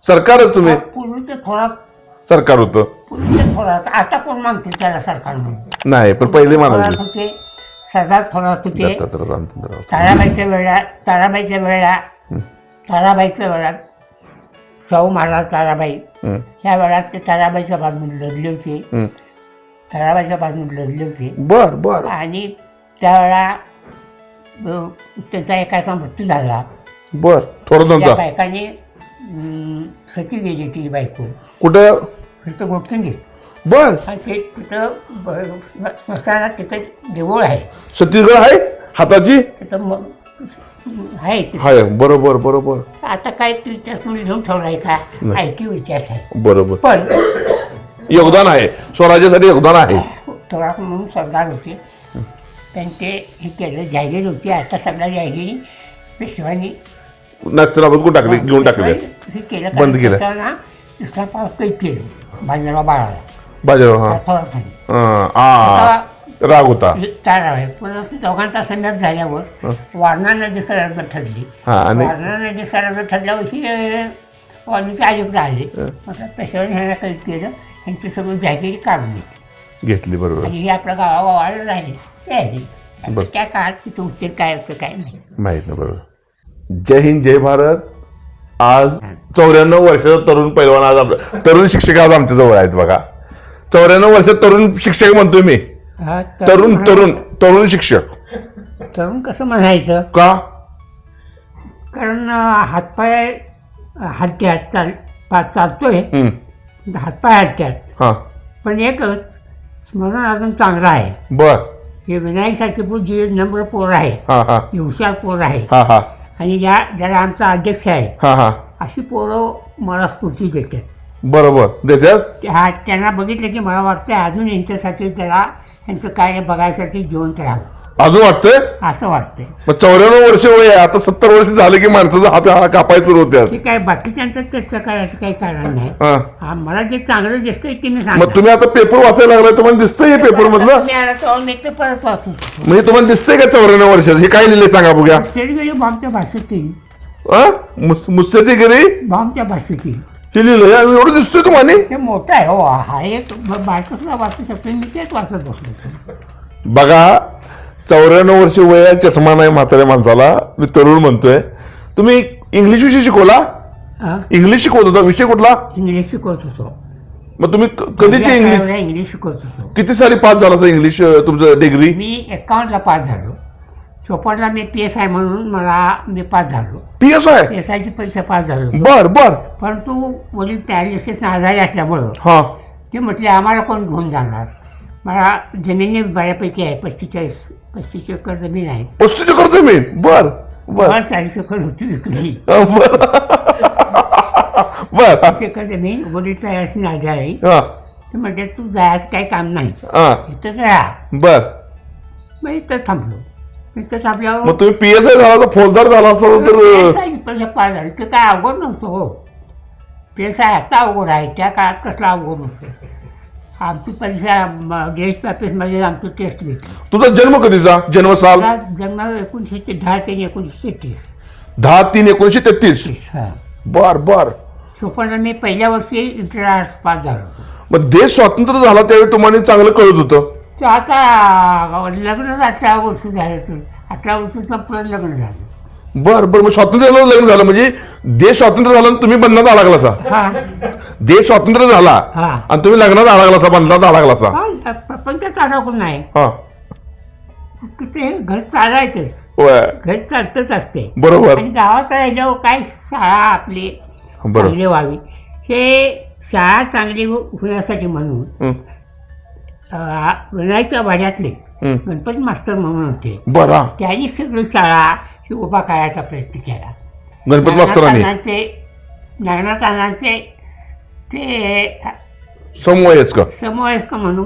सरकारच तुम्ही पूर्वी ते थोरात सरकार होतं पूर्वी ते थोरात आता कोण मानते त्याला सरकार म्हणून नाही पण पहिले थोरात म्हणायचे होते सरदार थोरात होते दत्तात्रय रामचंद्रराव ताराबाईच्या वेळात शाहू महाराज ताराबाई ह्या वेळात ते ताराबाईच्या बाजून लढले होते बर बर आणि त्यावेळा त्यांचा एकाचा मृत्यू झाला बर थोडं त्या तुमचा बायकाने सती गेली ती बायको कुठं तिथं गोठून बर आणि ते तिथं स्मशानात तिथं देऊळ आहे छत्तीसगड आहे हाताची तिथं आहे तिथं. हाय बरोबर बरोबर आता काय तू इतिहास म्हणून घेऊन ठेवलाय का ऐकीव इतिहास आहे बरोबर पण योगदान आहे स्वराज्यासाठी योगदान आहे थोडा म्हणून सरदार होते त्यांचे हे केलं जाहिरात होती आता सगळ्या जाहिराती पेशवानी नक्षत्राबाद टाकले घेऊन टाकले हे केलं बंद केलं. दुसरा पाऊस कैद केलं बाजीराव बाळाला बाजीराव हा थोरात राग होता चार आहे पण दोघांचा संघर्ष झाल्यावर वारणा नदी सरहद्द ठरली हा आणि वारणा नदी सरहद्द ठरल्यावर ही वाल्मिकी अलीकडे आले आता पेशवाने ह्यांना कैद केलं ह्यांची सगळी जाहिराती काढून घेतली बरोबर आणि हे आपल्या गावागावाला राहिले बरं. राहिले त्या काळात तिथं उत्तर काय असतं काय नाही माहित नाही बरोबर जय हिंद जय भारत आज 94 वर्षाचा तरुण पैलवान आज आपलं तरुण शिक्षक आज आमच्या जवळ आहेत बघा 94 वर्षात तरुण शिक्षक म्हणतोय मी हा, तरुण शिक्षक तरुण कसं म्हणायचं का कारण हातपाय हलत्यात चालतोय हातपाय हलत्यात हा पण एकच स्मरण अजून चांगलं आहे बर हे विनायक सारखे जे नम्र पोर आहे हा हा हुशार पोर आहे हा हा आणि ज्याला आमचा अध्यक्ष आहे हा हा अशी पोरं मला स्फूर्ती देतात बरोबर देतात त्यांना बघितलं की मला वाटतं अजून यांच्यासाठी त्याला यांचं काय बघायसाठी जिवंत राहावं अजून वाटतंय असं वाटतंय मग 94 वर्ष वय आहे आता 70 वर्ष झालं की माणसाचा हात हा कापाय सुरू होत्यात ते काय बाकीच्यांचं चर्चा करायचं काही कारण नाही हा मला जे चांगलं दिसतंय ते मी मग सांगतो तुम्ही आता पेपर वाचायला लागलाय तुम्हाला दिसतंय हे पेपर मधलं मी आला तर मी ते परत वाचू म्हणजे तुम्हाला दिसतंय का 94 वर्षाचं हे काय लिहिले सांगा बघूया गेली बॉम्बच्या भाषेतील मुस्सेतीगिरी बॉम्बच्या भाषेतील हे लिहिलं एवढं दिसतोय तुम्हाला ते मोठं आहे हो हा एक बायको सुद्धा वाचू शकतो मी तेच वाचत बसलो बघा 94 वर्ष वय आहे, चष्मा नाही म्हाताऱ्या माणसाला मी तरुण म्हणतोय तुम्ही इंग्लिश विषय शिकवला इंग्लिश शिकवत होता विषय कुठला इंग्लिश शिकवत होतो मग तुम्ही कधीची इंग्लिश इंग्लिश शिकवत होतो किती साली पास झाला सर इंग्लिश तुमचं डिग्री मी 51ला पास झालो 54ला मी PSI म्हणून मी पास झालो PSI PSIची परीक्षा पास झालो होतो. बर बर परंतु वडील पॅरालिसिस आजारी असल्यामुळं हा ते म्हटले आम्हाला कोण घेऊन जाणार मला जमिनी बऱ्यापैकी आहे 35 एकर जमीन आहे 35 करतो मी बर बर 40 एकर होती विकली बर 30 एकर जमीन वडील पॅरालिसिस आजारी हा ते म्हटले तू जायचं काही काम नाही हा इथंच राहा बर मग इथं थांबलो इथं थांबल्यावर मग तुम्ही PSI झाला तर फौजदार झाला असता तर पहिले पास झालं ते काय अवघड नव्हतं हो PSI आता अवघड आहे त्या काळात कसला अवघड नव्हतं आमची परीक्षा गेस्ट ऑफिसमध्ये आमची टेस्ट घेतली तुझा जन्म कधीचा जन्मसाल जन्म 1910 ते 1930 10/3/1933 हा बर बर सोपाना मी पहिल्या वर्षी इंटर आर्ट्स पास झालो होतो मग देश स्वतंत्र झाला त्यावेळी तुम्हाला चांगलं कळत होतं तर आता लग्नच 18 वर्ष झालं तर 18 वर्षाचं पुढे लग्न झालं बर बर मग स्वातंत्र्य लग्न झालं म्हणजे देश स्वतंत्र झाला आणि तुम्ही बंधनात अडकलासा हा देश स्वतंत्र झाला हा आणि तुम्ही लग्नात अडकलासा बंधनात अडकलासा हा प्रपंचात अडकून नाही हा की ते घर चालायचंच होय घर चालतच असते बरोबर आणि गावात राहिल्यावर काय शाळा आपली बरोबर चांगली व्हावी हे शाळा चांगली होण्यासाठी म्हणून विनायकच्या वाड्यातले गणपती मास्तर म्हणून होते बरा त्यांनी सगळी शाळा ही उभा करायचा प्रयत्न केला गणपती मास्तरांनी नागनाथांचे ते समवयस्क समवयस्क म्हणू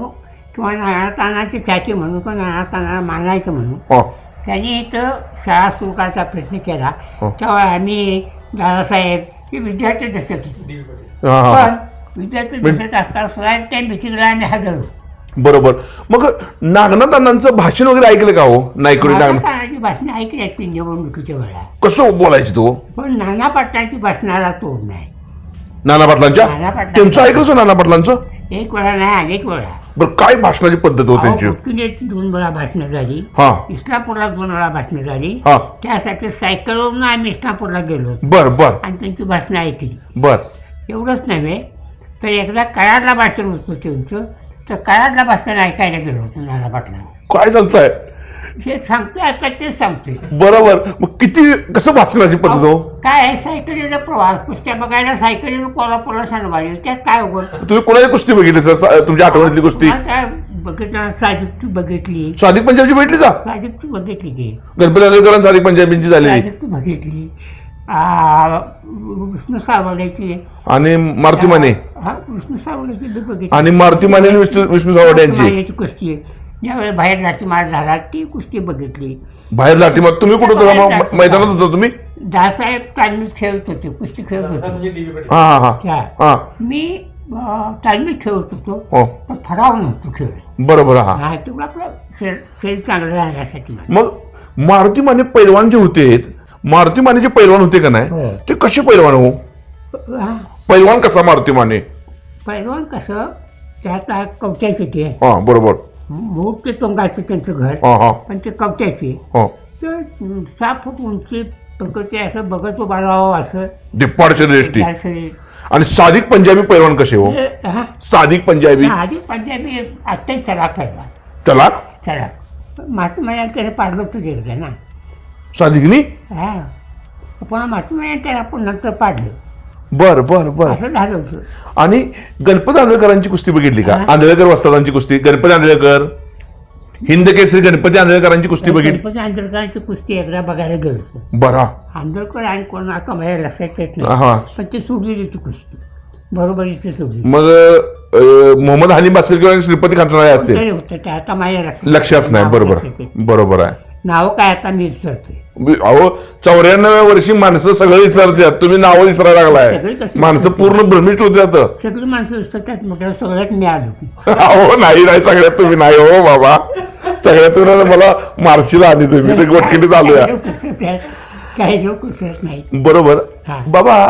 किंवा नागनाथांचे चाचे म्हणू किंवा नागनाथांना मानायचं म्हणू हा त्यांनी इथं शाळा सुरू करायचा प्रयत्न केला हो. तेव्हा आम्ही दादासाहेब हे विद्यार्थी दिसत होते हा हा पण विद्यार्थी दिसत असताना सुद्धा त्या मिटिंगला आम्ही हजर होतो बरोबर मग नागनाथ अण्णांचं भाषण वगैरे ऐकलं का हो नायकुडी नागनाथ नागनाथांची भाषणं ऐकली आहेत निवडणुकीच्या वेळा कसं बोलायची तो पण नाना पाटलांची भाषणाला तोड नाही नाना पाटलांच्या नाना पाटलांच्या. त्यांचं ऐकलं नाना पाटलांचं एक वेळा नाही अनेक वेळा. बरं काय भाषणाची पद्धत हो त्यांची मुख्यने 2 वेळा भाषणं झाली. हा इस्लामपूरला 2 वेळा भाषणं झाली. हा त्यासाठी सायकलवरून आम्ही इस्लामपूरला गेलो होतो बर बर आणि त्यांची भाषणं ऐकली. बर एवढंच नव्हे तर एकदा कराडला भाषण होतं त्यांचं, तर कराडला भाषण ऐकायला गेलो होतो नाना पाटला. काय चालतंय हे सांगतोय आता तेच सांगतोय. बरोबर मग किती कसं भाषणाची पद्धत हो काय आहे सायकलीचा प्रवास कुस्त्या बघायला सायकलीनं कोल्हापूरला सांगवायला त्यात काय उघड. तुम्ही कोणाची कुस्ती बघितली सर तुमच्या आठवणीतली कुस्ती बघितलं सादिकची बघितली. सादिक पंजाबची भेटली का सादिकची बघितली की गणपती आंदोलकर सादिक पंजाबींची झालेली सादिकची बघितली. विष्णू सावड्याची आणि मारुती माने विष्णू सावड्याची बी बघितली. आणि मारुती माने आणि विष्णू सावड यांची मानेची कुस्ती ज्यावेळी बाहेर लाठी मार झाला ती कुस्ती बघितली. बाहेर लाठी मग तुम्ही कुठं होता मैदानात होता तुम्ही दासाहेब तालमीत खेळत होते कुस्ती खेळत होते. हा हा त्या हा मी तालमीत खेळत होतो हो पण फराव नव्हतो खेळ. बरोबर हा हा तेवढं आपलं शरीर चांगलं राहण्यासाठी. मग मारुती माने पैलवान जे होते मारुती माने जे पैलवान होते का नाही हो. ते कसे पैलवान हो हा, पैलवान कसा मारुती माने पैलवान कसं त्यात कवट्याचे ते हा बरोबर मोठे तोंगाचे त्यांचं घर हा हा पण ते कवट्याचे हा तर 6 फूट उंची प्रकृती असं बघत उभा राहावं असं दिप्पाड शरीर त्या शरीर. आणि सादिक पंजाबी पैलवान कसे हो हा सादिक पंजाबी आधी पंजाबी आत्ताही चला पहिला त्याला चला महात्मा म्हणाल त्याला पाडलं तुझे एकदा ना. सादिकनी हा पुन्हा महात्मा म्हणाल त्याला आपण नंतर पाडलं बर बर बर असं झालं होतं. आणि गणपती आंधळकरांची कुस्ती बघितली का हा. आंधळकर वस्तादांची कुस्ती गणपती आंधळकर हिंद केसरी गणपती आंधळकरांची कुस्ती बघितली गणपती आंदोलकरांची कुस्ती एकदा बघायला गेलो होतो. बरा आंदोलकर आणि कोण आता माझ्या लक्षात येत नाही हा पण ते सोडलेली ती कुस्ती बरोबरीची सोडली. मग मोहम्मद हनी बासिर किंवा श्रीपती खानसनाळे असते तरी होतं ते आता माझ्या लक्षात नाही बरोबर बरोबर आहे नाव काय आता मी विसरते. अहो 94व्या वर्षी माणसं सगळं विसरतात तुम्ही नावं विसरायला सगळी लागलाय तशी माणसं पूर्ण भ्रमिष्ट होत्यात सगळी माणसं विसरतात म्हटलं सगळ्यात मी आलो. अहो नाही सगळ्यात तुम्ही नाही हो बाबा सगळ्यात तुम्ही मला मार्शील आणि तुम्ही ते गोटकिटी चालू आहे काही लोक विसरत नाही. बरोबर हा. बाबा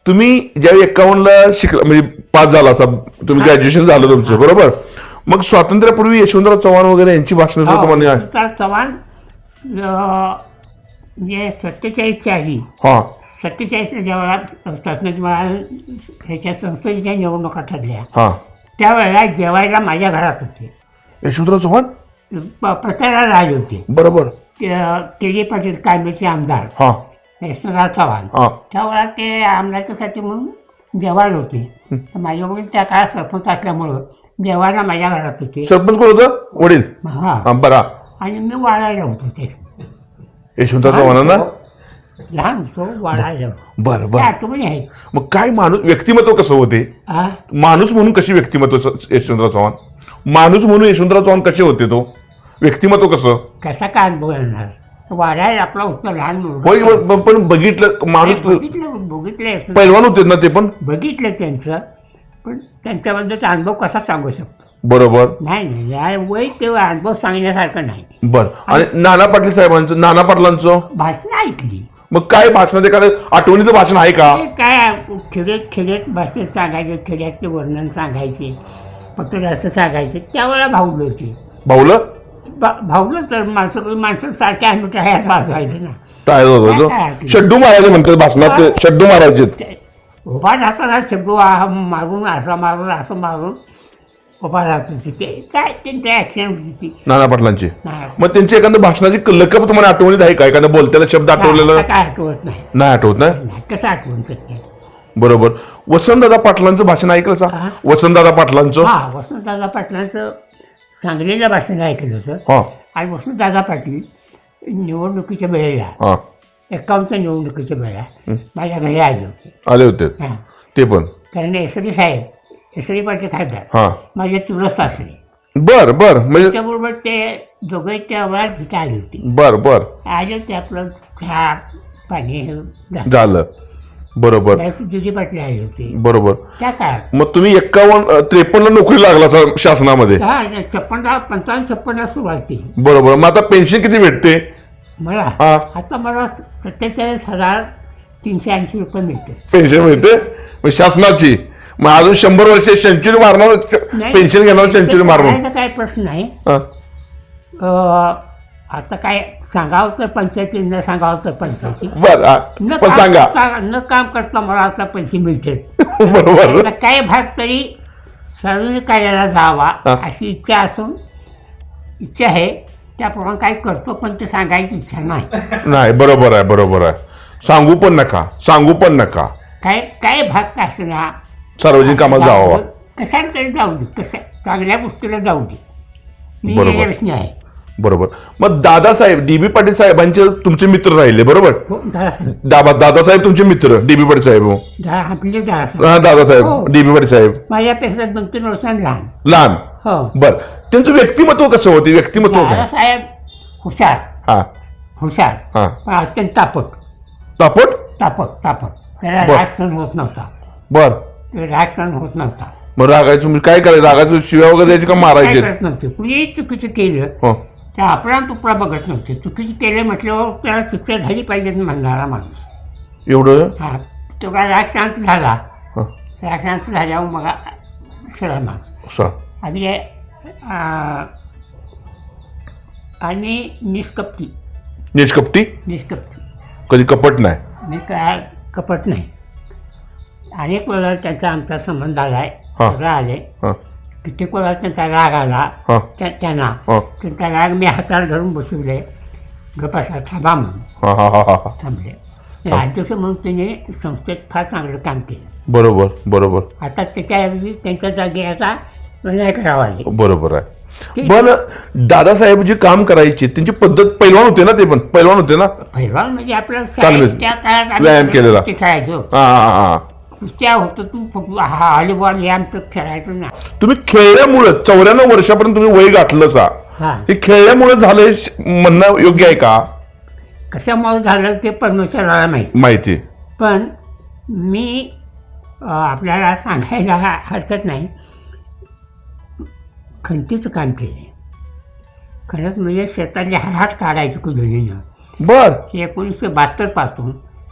तुम्ही ज्यावेळी 51ला शिकला म्हणजे पास झाला असा तुम्ही ग्रॅज्युएशन झालं तुमचं बरोबर मग स्वातंत्र्यापूर्वी यशवंतराव चव्हाण वगैरे यांची भाषणं हो, तुम्हाला यशवंतराव चव्हाण म्हणजे 47च्या आधी हा 47ला जेव्हा स्वातंत्र्य महाराज ह्याच्या संसदेच्या निवडणुका ठरल्या हा त्यावेळेला जेवायला माझ्या घरात होते. यशवंतराव चव्हाण प्रचाराला आले होते. बरोबर के पाटील कायमेचे आमदार हा यशवंतराव चव्हाण हा त्यावेळेला ते आमदारच्यासाठी म्हणून जेवायला होते. तर माझ्या वडील त्या काळात सरपंच असल्यामुळं जेवायला माझ्या घरात होते. सरपंच कोण होतं वडील हा हा बरा आणि मी वाढायला होतो ते यशवंतराव चव्हाणांना लहान होतो वाढायला बरं ते बरं आठवणी आहेत. मग काय माणूस व्यक्तिमत्व कसं होते हा माणूस म्हणून कशी व्यक्तिमत्व यशवंतराव चव्हाण माणूस म्हणून यशवंतराव चव्हाण कसे होते तो व्यक्तिमत्व कसं कसा काय अनुभव येणार वाढायला आपला होतं लहान होय मुलगा. पण बघितलं माणूस बघितलं पैलवान होते ना ते पण बघितलं त्यांचं पण त्यांच्याबद्दलचा अनुभव कसा सांगू शकतो. बरोबर नाही वय ते अनुभव सांगण्यासारखं नाही. बर आणि नाना पाटील साहेबांचं नाना पाटलांचं भाषण ऐकली मग काय भाषणात एखादं आठवणीचं भाषण आहे का ते काय खेड्यात भाषेत सांगायचे खेड्यातले वर्णन सांगायचे फक्त असं सांगायचे त्यावेळेला भावलं होते. भाऊलं भावलं तर माणसं सारख्या आम्ही टाळ्यात वाजवायचे ना. काय होतं शड्डू मारायचे म्हणतात भाषणात ते शड्डू मारायचे ते उभा राहताना शब्दू मारून असं मारून उभा राहत होती. ते काय त्यांची ॲक्शन होती. नाना पाटलांची नाही, मग त्यांची एखादं भाषणाची लकब तुम्हाला आठवणीत आहे का एखादा बोलत्याला शब्द आठवलेला काय आठवत नाही. नाही आठवत नाही नाही, कसं आठवण शकते. बरोबर वसंतदादा पाटलांचं भाषण ऐकलं सा हा. वसंतदादा पाटलांचं हा वसंतदादा पाटलांचं सांगलीला भाषण ऐकलं होतं. हा आणि वसंतदादा पाटील निवडणुकीच्या वेळेला हा 51च्या निवडणुकीच्या वेळेला माझ्या घरी आले होते. आले होते हां ते पण कारण एसरी पाटील खासदार हा माझे चुलत सासरे बर बर म्हणजे त्याबरोबर ते दोघे त्या वेळात तिथे आले होते. बर बर आले होते आपलं चहा पाणी हे झालं. झालं बरोबर दुधी पाटील आले होते बरोबर त्या काळात. मग तुम्ही 53ला नोकरी लागला सर शासनामध्ये हा 55-56ला सुरुवात केली बरोबर मग आता पेन्शन किती भेटते मला. हा आता मला 47,380 रुपये मिळते. पेन्शन मिळते मग शासनाची मग अजून 100 वर्ष सेंचुरी मारणार, पेन्शन घेणार सेंचुरी मारणार. करायचा काय प्रश्न नाही. हा. आता काय सांगावं तर पंचायती, न सांगावं तर पंचायती. बर हा. पण सांगा. न काम करता मला आता पैसे मिळते. बरोबर. काही भाग तरी सार्वजनिक कार्याला जावा हा. अशी इच्छा आहे. त्याप्रमाणे काय करतो, पण ते सांगायची इच्छा नाही. नाही, बरोबर आहे, बरोबर आहे. सांगू पण नका. काय भाग असं ना सार्वजनिक कामात जावा. कशाला तरी जाऊ दे, चांगल्या गोष्टीला जाऊ दे. मी बरोबर. याच्या प्रश्न आहे. बरोबर. मग दादासाहेब डी.बी. पाटील साहेबांचे तुमचे मित्र राहिले, बरोबर? हो, दादासाहेब. दादासाहेब तुमचे मित्र डी.बी. पाटील साहेब. हो. आपले दादासाहेब हा, दादासाहेब हो. डी.बी. पाटील साहेब माझ्यापेक्षा 2-3 वर्षांनी लहान. हो. बर. त्यांचं व्यक्तिमत्व कसं होते? व्यक्तिमत्व काय? दादासाहेब हुशार हा हा. पण अत्यंत तापट. तापट. त्याला बर. राग सहन होत नव्हता. मग रागायचं तुम्ही काय करायचं? रागायचं शिव्या वगैरे द्यायची का काय मारायचे? करत नव्हते. कुणी चुकीचं केलं हो. तर आपला तुकडा बघत नव्हते. चुकीचं केलं म्हटल्यावर त्याला शिक्षा झाली पाहिजे म्हणणारा माणूस. एवढं? हा. तेवढा राग शांत झाला. हा. राग शांत झाल्यावर मग सरळ माणूस. असं. आणि निष्कपटी. निष्कपटी. कधी कपट नाही. मी काय कपट नाही. अनेक वेळा त्यांचा आमचा संबंध आलाय. हा. सगळं आले. हा. कित्येक वेळा त्यांचा राग आला. हा. त्यांना हा. त्यांचा राग मी हाताला धरून बसवले. गपासा थांबा म्हणून हा. थांबले. अध्यक्ष म्हणून त्यांनी संस्थेत फार चांगलं काम केलं. बरोबर. आता त्याच्याऐवजी त्यांच्या जागी आता विनायक राव आले. बरोबर आहे. पण दादासाहेब जे काम करायचे त्यांची पद्धत पैलवान होते ना? ते पण पैलवान होते ना? पैलवान म्हणजे आपल्याला चालेल. त्या काळात व्यायाम केलेला. ते खेळायचो. हा. कुस्त्या होतं. तू व्हॉलीबॉल हे आमचं खेळायचं ना. तुम्ही खेळल्यामुळं 94 वर्षापर्यंत तुम्ही वय गाठलं सा. हा. हे खेळल्यामुळे झालं हे म्हणणं योग्य आहे का? कशामुळे झालं ते परमेश्वराला माहिती. पण मी आपल्याला सांगायला हरकत नाही. खंतीचं काम केले. खरंच म्हणजे शेतातले हराट काढायचं कुदळीनं. बर. 1972 पासून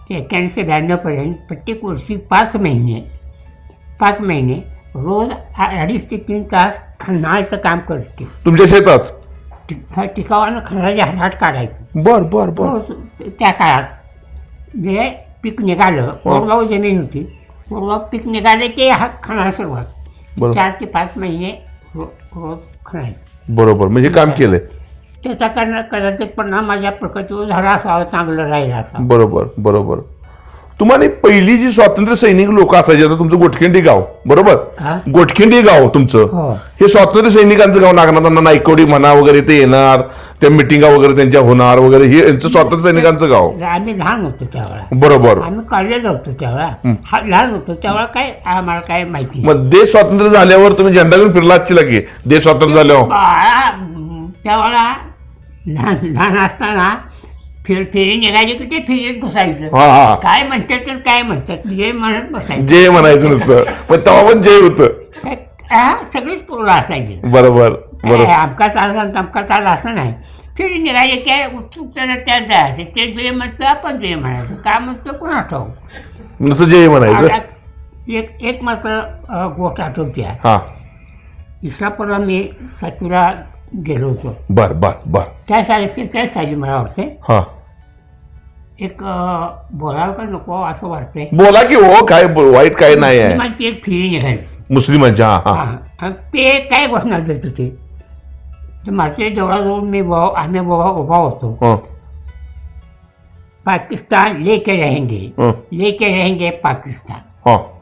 ते 91-92 पर्यंत प्रत्येक वर्षी 5 महिने रोज 2.5 ते 3 तास खणायचं काम करते. तुमच्या शेतात टिकावानं खणाचे हराट काढायचं. बर. हो, त्या काळात जे पीक निघालं, कोरडवाहू जमीन होती. कोरडवाहू पीक निघाले ते खणायला सुरुवात. 4 ते 5 महिने रोज खणायचं. बरोबर. म्हणजे काम केलंय. त्याचा कदाचित परिणाम माझ्या प्रकृतीवर झाला असावा, चांगलं राहिलं असावं. बरोबर. तुम्हाला पहिली जी स्वातंत्र्य सैनिक लोक असायचे, आता तुमचं गोटखिंडी गाव, बरोबर? हा? गोटखिंडी गाव तुमचं, हो. हे स्वातंत्र्य सैनिकांचं गाव. नागनाथांना नायकवडी म्हणा वगैरे ते येणार, त्या मिटिंगा वगैरे त्यांच्या होणार वगैरे, हे यांचं स्वातंत्र्य सैनिकांचं गाव. आम्ही लहान होतो त्यावेळेला. बरोबर. आम्ही कॉलेजला होतो त्यावेळेला. लहान होतो त्यावेळेला काय आम्हाला काय माहिती नाही. मग देश स्वातंत्र्य झाल्यावर तुम्ही झेंडा घेऊन फिरला असतील की देश स्वातंत्र्य झाल्यावर? त्यावेळेला लहान असताना फेरी निघाली की ते फेरीत घुसायचं. हा. काय म्हणतात तर काय म्हणतात जे म्हणत बसायचं. जय म्हणायचं नुसतं. पण तेव्हा पण जय होतं. सगळीच पूर्ण असायची. बरोबर. आमका चालला तमका चालला असं नाही. फेरी निघाली काय उत्सुकतेनं त्यात जायचं. ते जे म्हणतो आपण जे म्हणायचं. काय म्हणतो कोणा ठाऊ नुसतं जय म्हणायचं. एक मात्र गोष्ट आठवते. हा. इस्लामपूरला मी 7वीला गेलो होतो. बर. त्या साली मला वाटते. हा. एक बोलावं का नको असं वाटतंय. बोला की हो, काय वाईट काय नाही आहे. मुस्लिमांची एक फेरी निघाली. मुस्लिमांच्या. हा. आणि ते काय घोषणा देत होते तर माझ्या जवळजवळ आम्ही उभा होतो. पाकिस्तान लेके रहेंगे पाकिस्तान.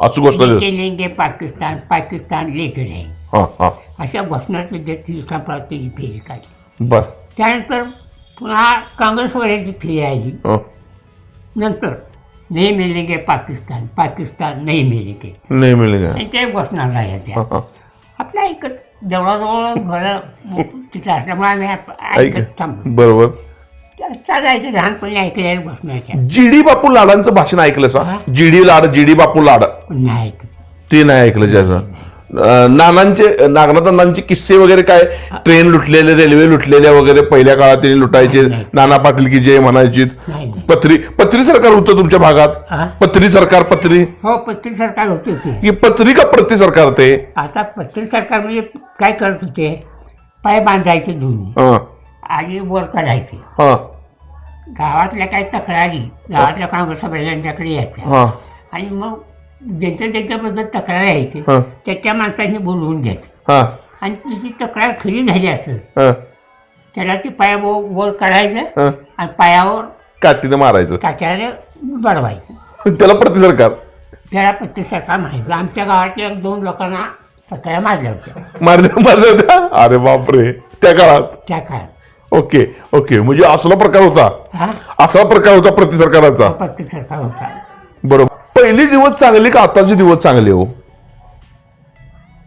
असं घोषणा लेंगे पाकिस्तान लेके रहेंगे. अशा घोषणाची देत इस्लामपूरची फेरी काढली. बर. त्यानंतर पुन्हा काँग्रेसवाल्याची फेरी आली. नंतर नाही मिळेंगे पाकिस्तान नाही मिळेंगे त्यांच्या घोषणा राहिल्या त्या. आपल्या ऐकत जवळजवळ घर तिथं असल्यामुळे आम्ही ऐकत थांबलो. बरोबर. चालायचं लहानपणी ऐकलेल्या घोषणाच्या. जी.डी. बापू लाडांचं भाषण ऐकलं सा? जी.डी. बापू लाड नाही ऐकत. ते नाही ऐकलं. ज्याचं नानांचे नागनाथांचे किस्से वगैरे काय, ट्रेन लुटलेले, रेल्वे लुटलेल्या वगैरे पहिल्या काळात त्यांनी लुटायचे, नाना पाटील की जय म्हणायची. नाही पत्री सरकार होतं तुमच्या भागात? हा? पत्री सरकार, पत्री हो पत्रिक सरकार होते ते. ही पत्री का प्रति सरकार ते? आता पत्रिक सरकार म्हणजे काय करत होते, पाय बांधायचे दोन्ही हा आणि वर काढायचे. हा गावातल्या काही तक्रारी गावातल्या काँग्रेस सभ्यांच्याकडे यायच्या हा आणि मग ज्यांच्याबद्दल तक्रार यायची हा. त्या माणसांनी बोलवून घ्यायचं हा आणि तिची तक्रार खरी झाली असेल हा त्याला ती पाया वर काढायचं हा. आणि पायावर काठीनं मारायचं, काट्याने बडवायचं. त्याला प्रति सरकार त्याला पत्रिक सरकार म्हणायचं. आमच्या गावातल्या 2 लोकांना तक्रार मारल्या होत्या मारले होत्या. अरे बापरे, त्या काळात. त्या काळात. ओके ओके, म्हणजे असला प्रकार होता, हा असा प्रकार होता प्रति सरकाराचा. पत्रिक सरकार होता. बरोबर. पहिली दिवस चांगली का आताचे दिवस चांगले हो?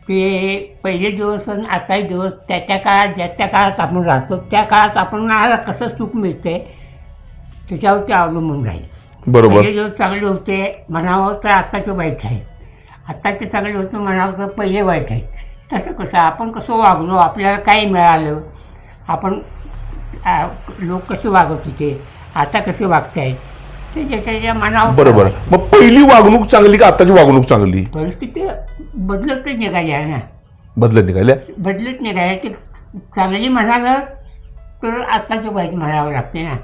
ते पहिले दिवस आणि आताही दिवस त्या काळात ज्या त्या काळात आपण राहतो त्या काळात आपण कसं सुख मिळते त्याच्यावरती अवलंबून राहील. बरोबर. पहिले दिवस चांगले होते म्हणावं तर आत्ताचे वाईट आहे, आत्ताचे चांगले होते म्हणावं तर पहिले वाईट आहे. तसं कसं आपण कसं वागलो, आपल्याला काय मिळालं, आपण लोक कसे वागत होते, आता कसे वागतायत ते ज्याच्या मनावर. बरोबर. मग पहिली वागणूक चांगली का आताची वागणूक चांगली? परिस्थिती बदलतच निघाली आहे ना, बदलत निघाल्या. बदलत निघाली. ते चांगली म्हणालं तर आताचं वाईट म्हणावं लागते ना.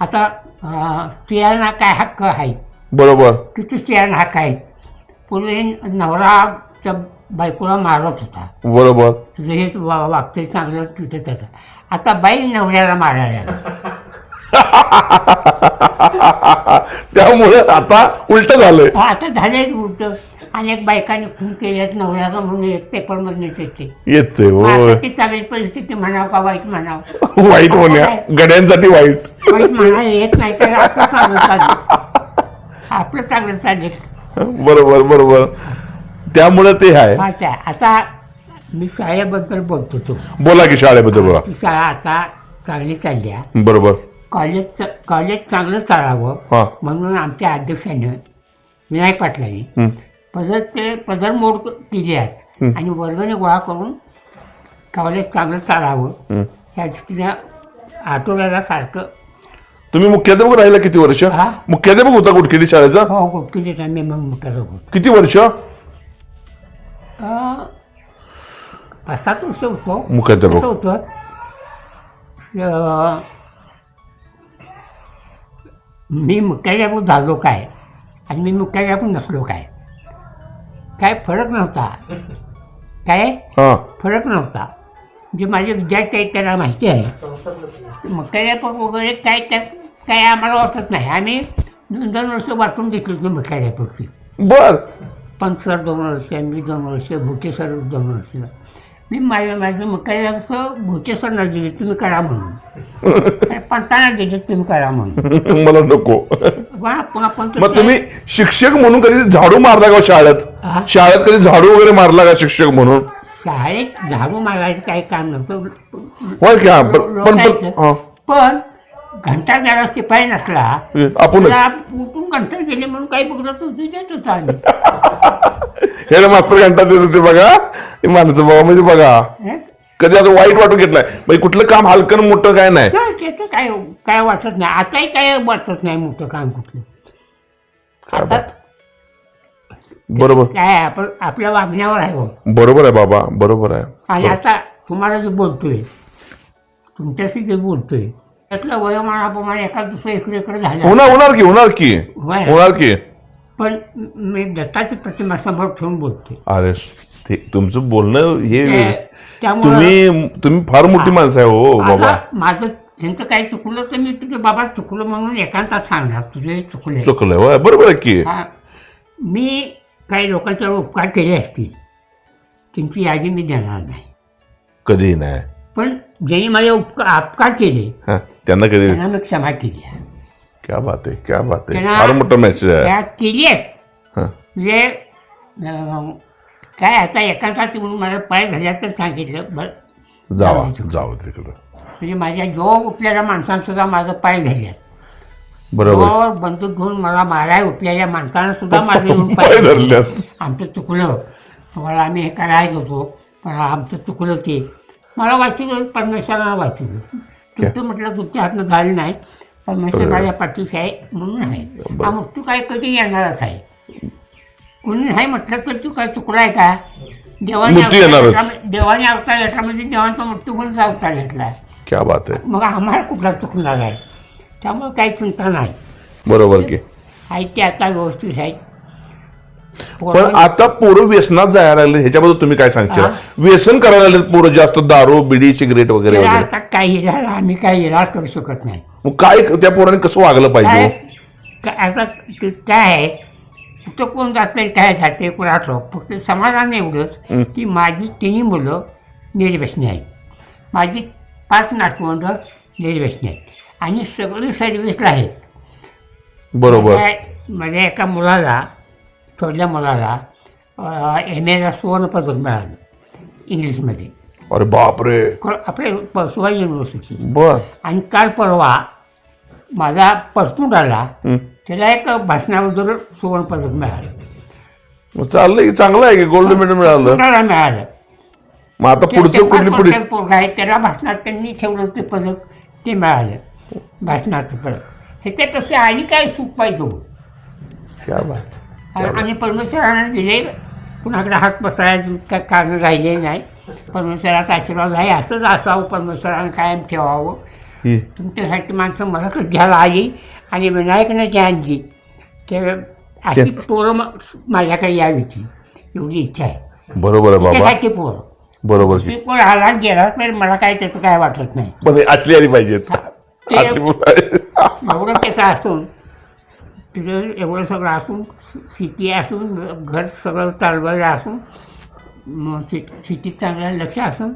आता स्त्रियांना काय हक्क आहे, बरोबर. किती स्त्रियांना हक्क आहेत. पूर्वी नवरा त्या बायकोला मारत होता, बरोबर. तुझं हे वागते चांगलं तिथे त्याचं. आता बाई नवऱ्याला मारायला त्यामुळे आता उलट झालंय. आता झालंय उलट. अनेक बायकांनी खून केल्यात नवऱ्याचा म्हणून एक पेपरमधून येते. येते होय. ती चांगली परिस्थिती म्हणावं का वाईट म्हणावं? वाईट होण्या गड्यांसाठी वाईट. वाईट म्हणायला येत नाही तर आपलं चांगलं चाललं, आपलं चांगलं चाललं. बरोबर बरोबर. त्यामुळे ते आहे. अच्छा, आता मी शाळेबद्दल बोलतो. तो बोला की शाळेबद्दल बोला. ती शाळा आता चांगली चालली आहे. बरोबर. कॉलेज चांगलं चालावं हा. म्हणून आमच्या अध्यक्षानं विनायक पाटलांनी पदरमोड केली आहे आणि वर्गणी गोळा करून कॉलेज चांगलं चालावं या दृष्टीनं आठवड्याला सारखं. तुम्ही मुख्याध्यापक राहिला किती वर्ष? हा? मुख्याध्यापक होता कुठकेली शाळेचा? हो गोष्टीचा मी मग मुख्याध्यापक होतो. किती वर्ष? 5-7 वर्ष होतो मुख्याध्यापक. कसं होतं, मी मुख्याध्यापक झालो काय आणि मी मुख्याध्यापक नसलो काय, काय फरक नव्हता. काय हा. फरक नव्हता. जे माझे विद्यार्थी आहेत त्यांना माहिती आहे. मुख्याध्यापक वगैरे काय त्यात काय आम्हाला वाटत नाही. आम्ही 2 वर्ष वाटून घेतली होती मुख्याध्यापकची. बर. पंच सर 2 वर्ष, मी 2 वर्ष, भोटे सर 2 वर्ष. मी माझं मुख्याध्यापक भोटे सरना दिले तुम्ही करा म्हणून, पंतांना दिले तुम्ही करा म्हणून. मला नको. मग तुम्ही शिक्षक म्हणून कधी झाडू मारला का शाळेत? शाळेत कधी झाडू वगैरे मारला का शिक्षक म्हणून? शाळेत झाडू मारायचं काही काम नव्हतं. होय का? पण घंटा जरा शिपाई नसला आपण उठून घंटा गेले म्हणून काही बघत होतो देत होतो आम्ही. हे मास्तर घंटा देत होते बघा. माणसं बघा म्हणजे बघा कधी आता वाईट वाटून घेतलाय म्हणजे कुठलं काम हलकं मोठं काय नाही. त्याचं काय वाटत नाही. आताही काय वाटत नाही मोठं काम कुठलं. आता बरोबर काय आपण आपल्या वागण्यावर आहे हो. बरोबर आहे बाबा, बरोबर आहे. आणि आता तुम्हाला जे बोलतोय, तुमच्याशी जे बोलतोय त्यातलं वयोमानाप्रमाणे एका दुसरं इकडे झालं होणार की. पण मी दत्ताची प्रतिमा समोर ठेवून बोलते. अरे ते तुमचं बोलणं हे त्यामुळे तुम्ही फार मोठी माणसं आहे हो बाबा. माझं त्यांचं काही चुकलं तर मी तुझे बाबा चुकलं म्हणून एकांतात सांगणार तुझे चुकलंय. होय बरोबर आहे की. मी काही लोकांच्यावर उपकार केले असतील त्यांची यादी मी देणार नाही कधी नाही. पण ज्यांनी माझे अपकार केले त्यांना कधी त्यांना मी क्षमा केली आहे. क्या बात आहे, क्या बात आहे. फार मोठा मेसेज आहे. त्या केली आहेत म्हणजे काय आता एकांतात म्हणून मला पाय घाल्यात तर सांगितलं बरं जावं तिकडं. म्हणजे माझ्या जो उठलेल्या माणसांसुद्धा माझं पाय घाल्यात. बरोबर. बंदूक घेऊन मला माराय उठलेल्या माणसांना सुद्धा माझे पाय धरल्यात. आमचं चुकलं मला आम्ही हे करायचं होतो पण आमचं चुकलं ते मला वाचलं परमेश्वरानं वाचलं तुमचं म्हटलं तुमच्या हातनं झालं नाही परमेश्वर माझ्या पाठीशी आहे म्हणून आहे हा मृत्यू काय कधी येणारच आहे कोणी नाही म्हटलं तर तू काय चुकलाय का देवाने अवतार घेतल्यामध्ये देवांचा मृत्यू कोणचा अवतार घेतला क्या बात आहे मग आम्हाला कुठला चुकणार आहे त्यामुळे काही चिंता नाही बरोबर की आहे ते आता व्यवस्थित आहे पण आता पोरं व्यसनात जायला लागले ह्याच्याबद्दल तुम्ही काय सांगता व्यसन करायला लागले पोरं जास्त दारू बिडी सिगरेट वगैरे वगैरे आता काही झालं आम्ही काही इलाज करू शकत नाही मग काय त्या पोराने कसं वागलं पाहिजे आता काय आहे कुठं कोण जात नाही काय जाते कुणाचं फक्त समाधान एवढंच की माझी तिन्ही मुलं निर्व्यसनी आहेत माझी 5 नातवंडं निर्व्यसनी आहेत आणि सगळी सर्व्हिसला आहेत बरोबर माझ्या एका मुलाला थोडल्या मुलाला MAला सुवर्णपदक मिळालं इंग्लिशमध्ये अरे बापरे आपल्या शिवाजी युनिव्हर्सिटी बर आणि काल परवा माझा पर्सनल आला त्याला एक भाषणाबद्दल सुवर्णपदक मिळालं चाललंय चांगलं आहे की गोल्ड मेडल मिळालं मिळालं मग आता पुढचं कुठली पुढे आहे त्याला भाषणात त्यांनी ठेवलं ते पदक ते मिळालं भाषणाचं पदक ह्याच्यापेक्षा आणि काय सुख पाहिजे क्या बात आणि परमेश्वरानं दिले कुणाकडे हात पसरायचं काय कारण राहिले नाही परमेश्वराचा आशीर्वाद आहे असंच असावं परमेश्वरानं कायम ठेवावं तुमच्यासाठी माणसं मला घ्यायला आली आणि विनायकनं आणली ते अशी पोरं माझ्याकडे यावीची एवढी इच्छा आहे बरोबर आहे बाबा त्यासाठी पोरं बरोबर कोण आला गेला तर मला काय त्याचं काय वाटत नाही पण असली आली पाहिजेत एवढं त्याचं असून तुझं एवढं सगळं असून शेती असून घर सगळं चालवायला असून शेतीत चांगलं लक्ष असून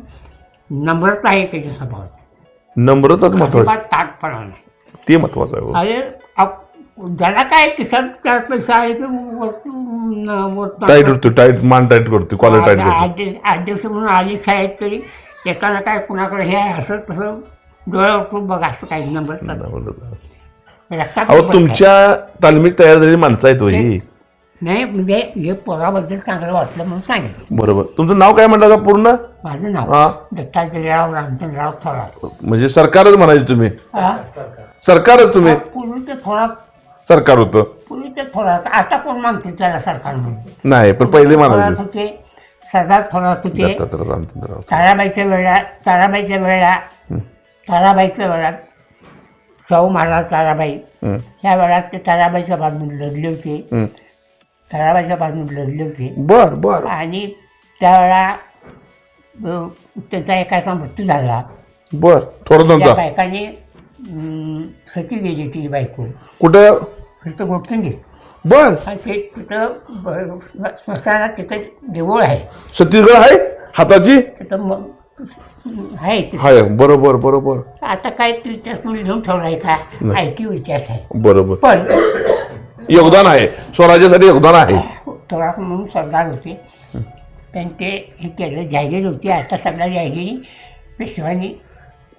नम्रता आहे त्याच्या स्वभावात नम्रताच महत्वाचं ताटपणा नाही ते महत्वाचं आहे अरे ज्याला काय किसान 4 पैसा आहे टाईट होतो टाईट मान टाईट करतो कॉलर टाईट करतो 8 दिवस म्हणून आली शाळेत तरी एकाला काय कुणाकडे हे आहे असं तसं डोळ्या उठून बघा असं काही नंबर अहो तुमच्या तालमीत तयार झालेली माणसं आहेत ही नाही म्हणजे हे पोराबद्दल चांगलं वाटलं म्हणून सांगितलं बरोबर तुमचं नाव काय म्हणता पूर्ण माझं नाव दत्ताजीराव रामचंद्रराव थोरात म्हणजे सरकारच म्हणायचे तुम्ही सरकारच तुम्ही पूर्वी ते थोरात सरकार होतं पूर्वी ते थोरात आता कोण मानते त्याला सरकार म्हणून नाही पण पहिले म्हणायचे होते सरदार थोरात होते रामचंद्रराव ताराबाईच्या वेळात शाहू महाराज ताराबाई ह्या वेळात ते ताराबाईच्या बाजून लढले होते बर बर आणि त्यावेळा त्याचा एकाचा मृत्यू झाला बर थोडं त्या बायकाने सती गेली ती बायको कुठं तिथं गोठून बर ते तिथं स्मशानात तिथं देऊळ आहे छत्तीसगड आहे हाताची तिथं आहे हाय बरोबर बरोबर आता काय तू इतिहास म्हणून लिहून ठेवलाय का ऐकीव इतिहास आहे बरोबर पण योगदान आहे स्वराज्यासाठी योगदान आहे थोरात म्हणून सरदार होते त्यांचे हे केलं जाहीर होती आता सगळ्या जाहिरी पेशवानी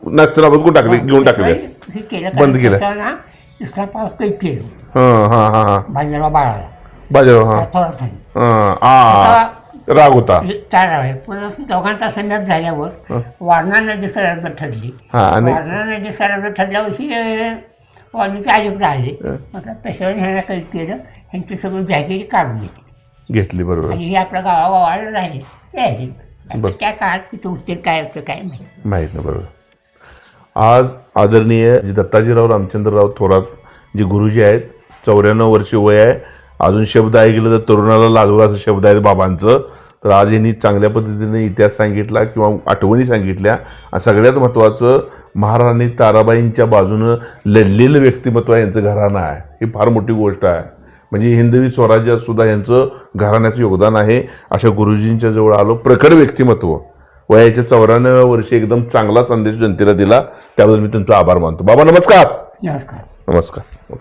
नक्षत्राबाद टाकले घेऊन टाकले हे केलं बंद केलं इस्लामाबाद कैद केलं बाजीराव बाजीराव थोरात राग होता पण दोघांचा संघर्ष झाल्यावर वारणा नदी सरहद्द ठरली वारणा नदी सरहद्द ठरल्यावर्षी वारणीचे आयोजक राहिले म्हटलं पेशवाने ह्यांना कैद केलं ह्यांची सगळी जागिरी काढून घेतली बरोबर आणि हे आपल्या गावागावाला राहिले त्या काळात तिथं उत्तर काय होतं काय माहीत नाही बरोबर आज आदरणीय दत्ताजीराव रामचंद्रराव थोरात जे गुरुजी आहेत 94 वर्ष वय आहे अजून शब्द ऐकलं तर तरुणाला लाजवला असं शब्द आहेत बाबांचं तर आज यांनी चांगल्या पद्धतीने इतिहास सांगितला किंवा आठवणी सांगितल्या आणि सगळ्यात महत्त्वाचं महाराणी ताराबाईंच्या बाजूनं लढलेलं व्यक्तिमत्व यांचं घराणं आहे ही फार मोठी गोष्ट आहे म्हणजे हिंदवी स्वराज्यात सुद्धा यांचं घराण्याचं योगदान आहे अशा गुरुजींच्या जवळ आलो प्रखर व्यक्तिमत्व वयाच्या 94 वर्षी एकदम चांगला संदेश जनतेला दिला त्याबद्दल मी तुमचा आभार मानतो बाबा नमस्कार नमस्कार नमस्कार